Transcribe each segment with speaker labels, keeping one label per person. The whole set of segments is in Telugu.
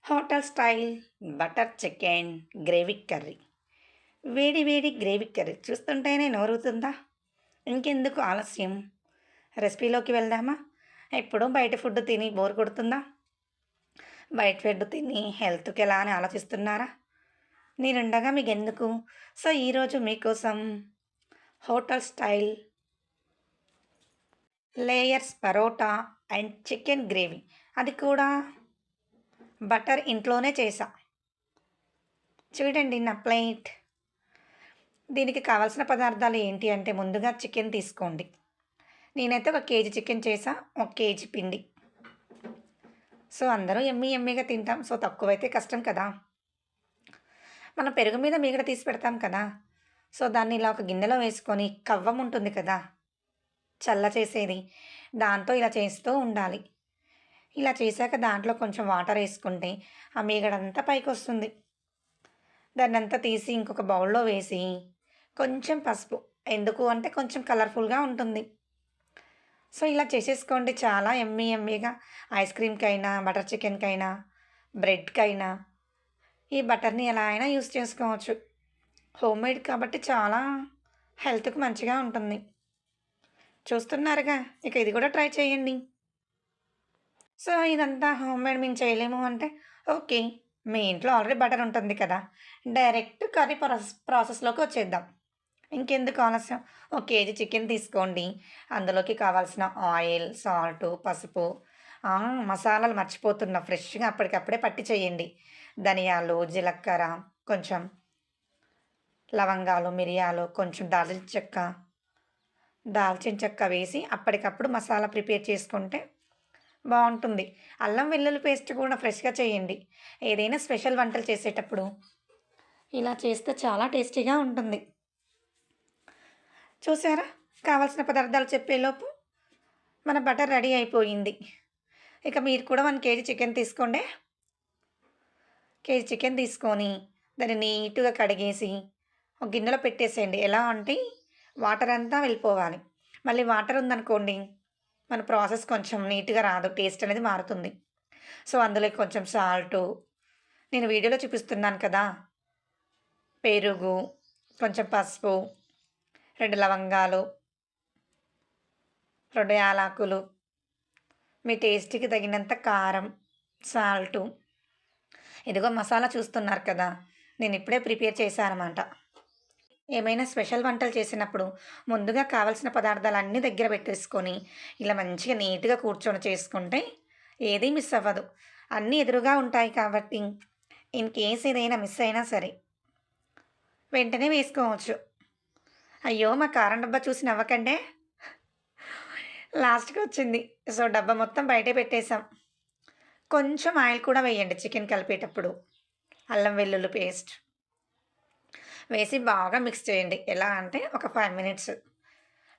Speaker 1: Hotel style butter chicken gravy curry. వేడి వేడి గ్రేవీ కర్రీ చూస్తుంటేనే నోరుతుందా? ఇంకెందుకు ఆలస్యం? రెసిపీలోకి వెళ్దామా? ఎప్పుడూ బయట ఫుడ్ తిని బోర్ కొడుతుందా? బయట ఫుడ్ తిని హెల్త్‌కి ఎలా అని ఆలోచిస్తున్నారా? నేనుండగా మీకెందుకు? సో, ఈరోజు మీకోసం hotel style layers parotta and chicken gravy, అది కూడా బటర్ ఇంట్లోనే చేశా. చూడండి నా ప్లేట్. దీనికి కావాల్సిన పదార్థాలు ఏంటి అంటే ముందుగా చికెన్ తీసుకోండి. నేనైతే ఒక కేజీ చికెన్ చేశా. ఒక కేజీ పిండి. సో, అందరూ యమ్మీ యమ్మీగా తింటాం. సో, తక్కువైతే కష్టం కదా! మనం పెరుగు మీద మీగడ తీసి పెడతాం కదా! సో, దాన్ని ఇలా ఒక గిన్నెలో వేసుకొని కవ్వం ఉంటుంది కదా! చల్ల చేసేది. దాంతో ఇలా చేస్తూ ఉండాలి. ఇలా చేశాక దాంట్లో కొంచెం వాటర్ ఏసుకుంటే ఆ మీగడంతా పైకొస్తుంది. దాన్నంతా తీసి ఇంకొక బౌల్‌లో వేసి కొంచెం పసుపు. ఎందుకు అంటే కొంచెం కలర్‌ఫుల్‌గా ఉంటుంది. సో, ఇలా చేసేసుకోండి. చాలా యమ్మీ యమ్మీగా ఐస్ క్రీమ్‌కైనా, బటర్ చికెన్‌కైనా, బ్రెడ్‌కైనా ఈ బటర్‌ని ఎలా అయినా యూజ్ చేసుకోవచ్చు. హోమ్‌మేడ్ కాబట్టి చాలా హెల్త్‌కి మంచిగా ఉంటుంది. చూస్తున్నారుగా! ఇక ఇది కూడా ట్రై చేయండి. సో, ఇదంతా హోమ్‌మేడ్ మేము చేయలేము అంటే ఓకే. మీ ఇంట్లో ఆల్రెడీ బటర్ ఉంటుంది కదా! డైరెక్ట్ కర్రీ ప్రాసెస్‌లోకి వచ్చేద్దాం. ఇంకెందుకు ఆలస్యం? ఒక కేజీ చికెన్ తీసుకోండి. అందులోకి కావాల్సిన ఆయిల్, సాల్టు, పసుపు, ఆ! మసాలాలు మర్చిపోతున్నా, ఫ్రెష్‌గా అప్పటికప్పుడే పట్టి చేయండి. ధనియాలు, జీలకర్ర, కొంచెం లవంగాలు, మిరియాలు, కొంచెం దాల్చిన చెక్క వేసి అప్పటికప్పుడు మసాలా ప్రిపేర్ చేసుకుంటే బావుంటుంది. అల్లం వెల్లుల్లి పేస్ట్ కూడా ఫ్రెష్‌గా చేయండి. ఏదైనా స్పెషల్ వంటలు చేసేటప్పుడు ఇలా చేస్తే చాలా టేస్టీగా ఉంటుంది. చూసారా? కావాల్సిన పదార్థాలు చెప్పేలోపు మన బటర్ రెడీ అయిపోయింది. ఇక మీరు కూడా 1 కేజీ చికెన్ తీసుకోండి. కేజీ చికెన్ తీసుకొని దాన్ని నీట్‌గా కడిగేసి ఒక గిన్నెలో పెట్టేసేయండి. ఎలా అంటే వాటర్ అంతా వెళ్ళిపోవాలి. మళ్ళీ వాటర్ ఉందనుకోండి, మన ప్రాసెస్ కొంచెం నీట్‌గా రాదు. టేస్ట్ అనేది మారుతుంది. సో, అందులోకి కొంచెం సాల్టు, నేను వీడియోలో చూపిస్తున్నాను కదా! పెరుగు, కొంచెం పసుపు, 2 లవంగాలు, 2 యాలకులు, మీ టేస్ట్‌కి తగినంత కారం, సాల్టు. ఇదిగో మసాలా చూస్తున్నారు కదా! నేనిప్పుడే ప్రిపేర్ చేశాననమాట. ఏమైనా స్పెషల్ వంటలు చేసినప్పుడు ముందుగా కావాల్సిన పదార్థాలన్నీ దగ్గర పెట్టేసుకొని, ఇలా మంచిగా నీట్‌గా కూర్చొని చేసుకుంటే ఏది మిస్ అవ్వదు. అన్నీ ఎదురుగా ఉంటాయి కాబట్టి ఇన్ కేస్ ఏదైనా మిస్ అయినా సరే వెంటనే వేసుకోవచ్చు. అయ్యో! మా కారం డబ్బా చూసి నవ్వకండే. లాస్ట్‌కొచ్చింది. సో, డబ్బా మొత్తం బయటే పెట్టేసాం. కొంచెం ఆయిల్ కూడా వేయండి చికెన్ కలిపేటప్పుడు. అల్లం వెల్లుల్లి పేస్ట్ వేసి బాగా మిక్స్ చేయండి. ఎలా అంటే ఒక 5 మినిట్స్.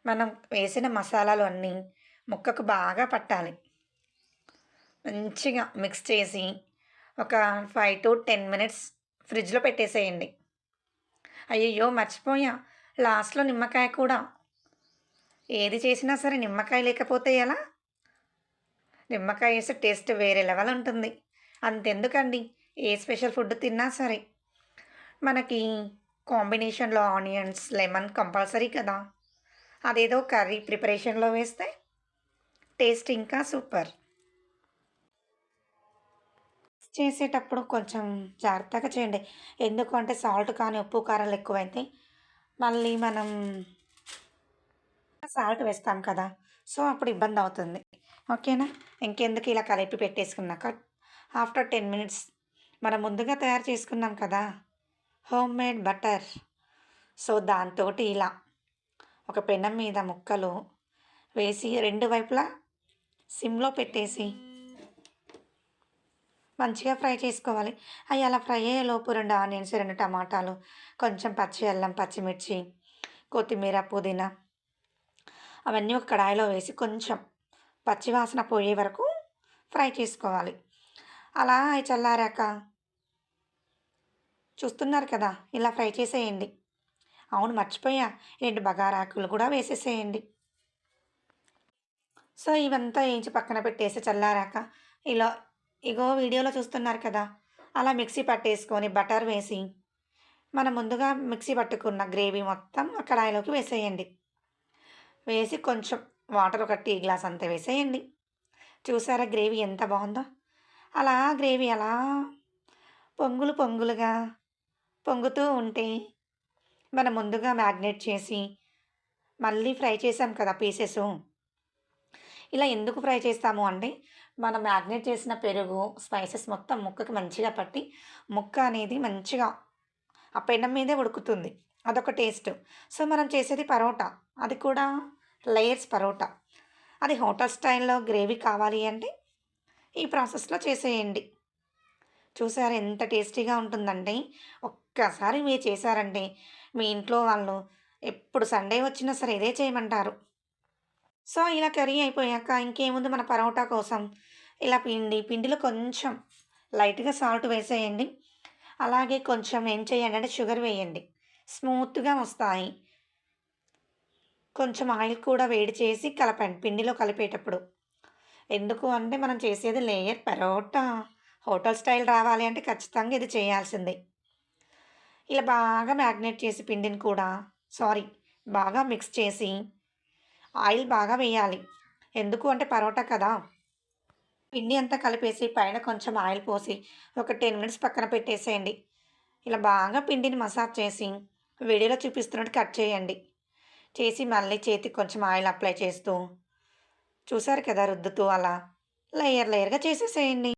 Speaker 1: మనం వేసిన మసాలాలు అన్నీ ముక్కకు బాగా పట్టాలి. మంచిగా మిక్స్ చేసి ఒక 5-10 మినిట్స్ ఫ్రిడ్జ్‌లో పెట్టేసేయండి. అయ్యయ్యో! మర్చిపోయా. లాస్ట్‌లో నిమ్మకాయ కూడా. ఏది చేసినా సరే నిమ్మకాయ లేకపోతే ఎలా? నిమ్మకాయ ఏస్తే టేస్ట్ వేరే లెవెల్ ఉంటుంది. అంతెందుకండి, ఏ స్పెషల్ ఫుడ్ తిన్నా సరే మనకి కాంబినేషన్‌లో ఆనియన్స్, లెమన్ కంపల్సరీ కదా! అదేదో కర్రీ ప్రిపరేషన్‌లో వేస్తే టేస్ట్ ఇంకా సూపర్. చేసేటప్పుడు కొంచెం జాగ్రత్తగా చేయండి. ఎందుకు అంటే సాల్ట్ కానీ, ఉప్పు, కారాలు ఎక్కువైతే మళ్ళీ మనం సాల్ట్ వేస్తాం కదా! సో, అప్పుడు ఇబ్బందవుతుంది. ఓకేనా? ఇంకెందుకు ఇలా కలిపి పెట్టేసుకున్నాక ఆఫ్టర్ 10 మినిట్స్ మనం ముందుగా తయారు చేసుకున్నాం కదా! Homemade butter. సో, దాంతోటి ఇలా ఒక పెనం మీద ముక్కలు వేసి 2 వైపులా సిమ్‌లో పెట్టేసి మంచిగా ఫ్రై చేసుకోవాలి. అయి అలా ఫ్రై అయ్యేలోపు 2 ఆనియన్స్, 2 టమాటాలు, కొంచెం పచ్చి అల్లం, పచ్చిమిర్చి, కొత్తిమీర, పుదీనా అవన్నీ ఒక కడాయిలో వేసి కొంచెం పచ్చి వాసన పోయే వరకు ఫ్రై చేసుకోవాలి. అలా అయి చల్లారాక చూస్తున్నారు కదా! ఇలా ఫ్రై చేసేయండి. అవును, మర్చిపోయా. 2 బగారాకులు కూడా వేసేసేయండి. సో, ఇవంతా ఏంచి పక్కన పెట్టేసి చల్లారాక ఇలా ఇగో వీడియోలో చూస్తున్నారు కదా! అలా మిక్సీ పట్టేసుకొని బటర్ వేసి, మనం ముందుగా మిక్సీ పట్టుకున్న గ్రేవీ మొత్తం ఆ కడాయిలోకి వేసేయండి. వేసి కొంచెం వాటర్ ఒక టీ గ్లాస్ అంత వేసేయండి. చూసారా గ్రేవీ ఎంత బావుందో? అలా గ్రేవీ అలా పొంగులు పొంగులుగా పొంగుతూ ఉంటే, మనం ముందుగా మ్యాగ్నేట్ చేసి, మళ్ళీ ఫ్రై చేసాం కదా పీసెసు, ఇలా ఎందుకు ఫ్రై చేస్తాము అంటే, మనం మ్యాగ్నేట్ చేసిన పెరుగు, స్పైసెస్ మొత్తం ముక్కకి మంచిగా పట్టి, ముక్క అనేది మంచిగా ఆ పెనం మీదే ఉడుకుతుంది. అదొక టేస్ట్. సో, మనం చేసేది పరోటా. అది కూడా లేయర్స్ పరోటా. అది హోటల్ స్టైల్‌లో గ్రేవీ కావాలి అంటే, ఈ ప్రాసెస్‌లో చేసేయండి. చూసారా ఎంత టేస్టీగా ఉంటుందంటే, ఒక్కసారి మీరు చేశారంటే, మీ ఇంట్లో వాళ్ళు ఎప్పుడు సండే వచ్చినా సరే ఇదే చేయమంటారు. సో, ఇలా కర్రీ అయిపోయాక ఇంకేముంది మన పరోటా కోసం ఇలా పిండిలో కొంచెం లైట్‌గా సాల్ట్ వేసేయండి. అలాగే కొంచెం ఏం చేయండి అంటే షుగర్ వేయండి. స్మూత్‌గా వస్తాయి. కొంచెం ఆయిల్ కూడా వేడి చేసి కలపండి పిండిలో కలిపేటప్పుడు. ఎందుకు అంటే మనం చేసేది లేయర్ పరోటా. హోటల్ స్టైల్ రావాలి అంటే ఖచ్చితంగా ఇది చేయాల్సిందే. ఇలా బాగా మ్యాగ్నేట్ చేసి పిండిని కూడా సారీ బాగా మిక్స్ చేసి ఆయిల్ బాగా వేయాలి. ఎందుకు అంటే పరోటా కదా! పిండి అంతా కలిపేసి పైన కొంచెం ఆయిల్ పోసి ఒక 10 మినిట్స్ పక్కన పెట్టేసేయండి. ఇలా బాగా పిండిని మసాజ్ చేసి వీడియోలో చూపిస్తున్నట్టు కట్ చేయండి. చేసి మళ్ళీ చేతికి కొంచెం ఆయిల్ అప్లై చేస్తూ చూసారు కదా! రుద్దుతూ అలా లేయర్‌గా చేసేసేయండి.